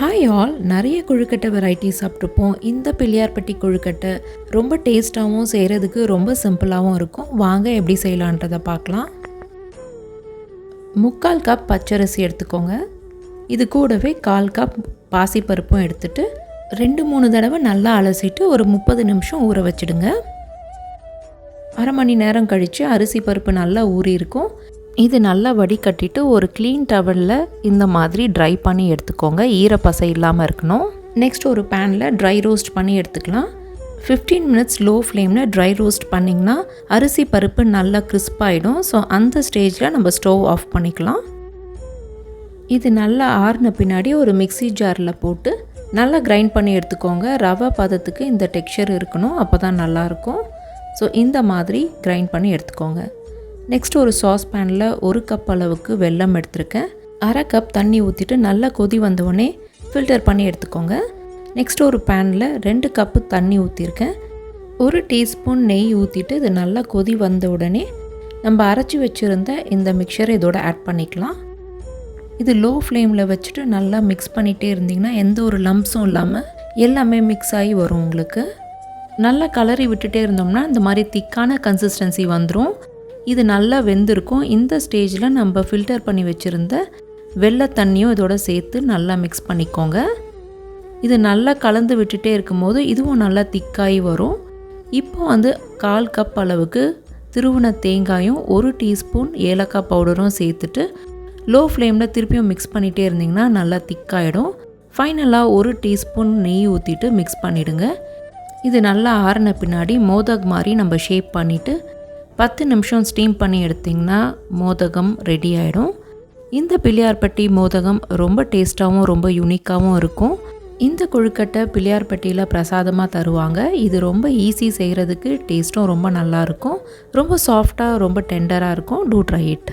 Hi all, நிறைய கொழுக்கட்டை variety சாப்பிட்ருப்போம். இந்த பிள்ளையார்பட்டி கொழுக்கட்டை ரொம்ப டேஸ்ட்டாகவும் செய்கிறதுக்கு ரொம்ப சிம்பிளாகவும் இருக்கும். வாங்க எப்படி செய்யலான்றதை பார்க்கலாம். 3/4 கப் பச்சரிசி எடுத்துக்கோங்க. இது கூடவே 1/4 கப் பாசிப்பருப்பும் எடுத்துகிட்டு 2-3 தடவை நல்லா அலசிட்டு ஒரு 30 நிமிஷம் ஊற வச்சுடுங்க. அரை மணி நேரம் கழித்து அரிசி பருப்பு நல்லா ஊறி இருக்கும். இது நல்லா வடிகட்டிட்டு ஒரு க்ளீன் டவலில் இந்த மாதிரி ட்ரை பண்ணி எடுத்துக்கோங்க. ஈரப்பசை இல்லாமல் இருக்கணும். நெக்ஸ்ட் ஒரு பேனில் ட்ரை ரோஸ்ட் பண்ணி எடுத்துக்கலாம். 15 மினிட்ஸ் லோ ஃப்ளேமில் ட்ரை ரோஸ்ட் பண்ணிங்கன்னா அரிசி பருப்பு நல்லா கிறிஸ்பாயிடும். ஸோ அந்த ஸ்டேஜில் நம்ம ஸ்டவ் ஆஃப் பண்ணிக்கலாம். இது நல்லா ஆறின பின்னாடி ஒரு மிக்ஸி ஜாரில் போட்டு நல்லா கிரைண்ட் பண்ணி எடுத்துக்கோங்க. ரவை பதத்துக்கு இந்த டெக்ஸ்சர் இருக்கணும், அப்போ தான் நல்லாயிருக்கும். ஸோ இந்த மாதிரி கிரைண்ட் பண்ணி எடுத்துக்கோங்க. நெக்ஸ்ட் ஒரு சாஸ் பேனில் 1 கப் அளவுக்கு வெல்லம் எடுத்திருக்கேன். அரை கப் தண்ணி ஊற்றிட்டு நல்லா கொதி வந்தவுடனே ஃபில்டர் பண்ணி எடுத்துக்கோங்க. நெக்ஸ்ட் ஒரு பேனில் 2 கப்பு தண்ணி ஊற்றிருக்கேன். 1 டீஸ்பூன் நெய் ஊற்றிட்டு இது நல்லா கொதி வந்த உடனே நம்ம அரைச்சி வச்சுருந்த இந்த மிக்சரை இதோட ஆட் பண்ணிக்கலாம். இது லோ ஃப்ளேமில் வச்சுட்டு நல்லா மிக்ஸ் பண்ணிகிட்டே இருந்திங்கன்னா எந்த ஒரு லம்ப்ஸும் இல்லாமல் எல்லாமே மிக்ஸ் ஆகி வரும். உங்களுக்கு நல்லா கலரி விட்டுட்டே இருந்தோம்னா இந்த மாதிரி திக்கான கன்சிஸ்டன்சி வந்துடும். இது நல்லா வெந்திருக்கும். இந்த ஸ்டேஜில் நம்ம ஃபில்டர் பண்ணி வச்சுருந்த வெள்ளை தண்ணியும் இதோட சேர்த்து நல்லா மிக்ஸ் பண்ணிக்கோங்க. இது நல்லா கலந்து விட்டுட்டே இருக்கும்போது இதுவும் நல்லா திக்காகி வரும். இப்போ 1/4 கப் அளவுக்கு திருவுன தேங்காயும் 1 டீஸ்பூன் ஏலக்காய் பவுடரும் சேர்த்துட்டு லோ ஃப்ளேமில் திருப்பியும் மிக்ஸ் பண்ணிகிட்டே இருந்திங்கன்னா நல்லா திக்காயிடும். ஃபைனலாக 1 டீஸ்பூன் நெய் ஊற்றிட்டு மிக்ஸ் பண்ணிவிடுங்க. இது நல்லா ஆறின பின்னாடி மோதக் மாதிரி நம்ம ஷேப் பண்ணிவிட்டு 10 நிமிஷம் ஸ்டீம் பண்ணி எடுத்திங்கன்னா மோதகம் ரெடி ஆகிடும். இந்த பிள்ளையார்பட்டி மோதகம் ரொம்ப டேஸ்ட்டாகவும் ரொம்ப யூனிக்காகவும் இருக்கும். இந்த கொழுக்கட்டை பிள்ளையார்பட்டியில் பிரசாதமாக தருவாங்க. இது ரொம்ப ஈஸி செய்கிறதுக்கு, டேஸ்ட்டும் ரொம்ப நல்லாயிருக்கும். ரொம்ப சாஃப்டாக ரொம்ப டெண்டராக இருக்கும். Do try it.